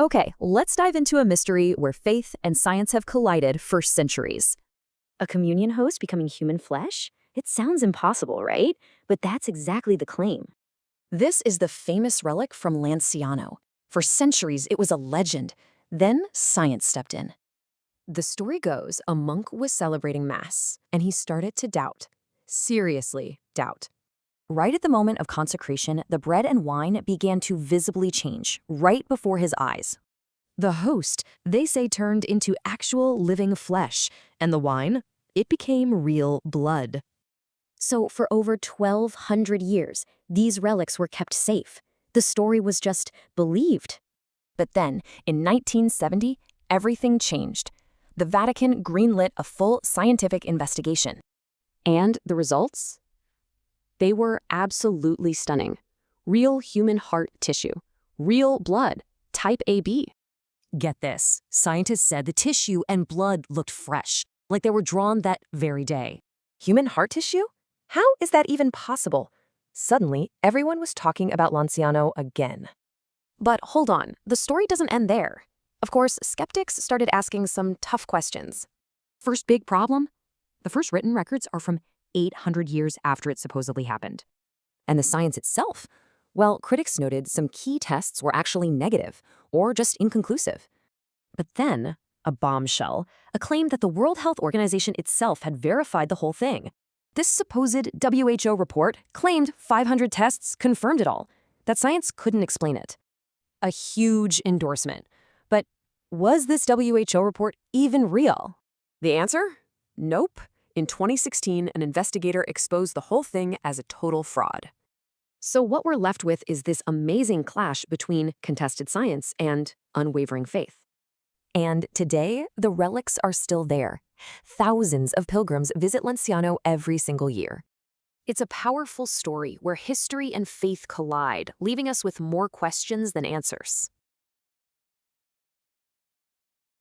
Okay, let's dive into a mystery where faith and science have collided for centuries. A communion host becoming human flesh? It sounds impossible, right? But that's exactly the claim. This is the famous relic from Lanciano. For centuries, it was a legend. Then science stepped in. The story goes a monk was celebrating Mass, and he started to doubt. Seriously, doubt. Right at the moment of consecration, the bread and wine began to visibly change, right before his eyes. The host, they say, turned into actual living flesh, and the wine, it became real blood. So for over 1,200 years, these relics were kept safe. The story was just believed. But then, in 1970, everything changed. The Vatican greenlit a full scientific investigation. And the results? They were absolutely stunning. Real human heart tissue. Real blood. Type AB. Get this, scientists said the tissue and blood looked fresh, like they were drawn that very day. Human heart tissue? How is that even possible? Suddenly, everyone was talking about Lanciano again. But hold on, the story doesn't end there. Of course, skeptics started asking some tough questions. First big problem? The first written records are from 800 years after it supposedly happened. And the science itself? Well, critics noted some key tests were actually negative, or just inconclusive. But then, a bombshell, a claim that the World Health Organization itself had verified the whole thing. This supposed WHO report claimed 500 tests confirmed it all, that science couldn't explain it. A huge endorsement. But was this WHO report even real? The answer? Nope. In 2016, an investigator exposed the whole thing as a total fraud. So what we're left with is this amazing clash between contested science and unwavering faith. And today, the relics are still there. Thousands of pilgrims visit Lanciano every single year. It's a powerful story where history and faith collide, leaving us with more questions than answers.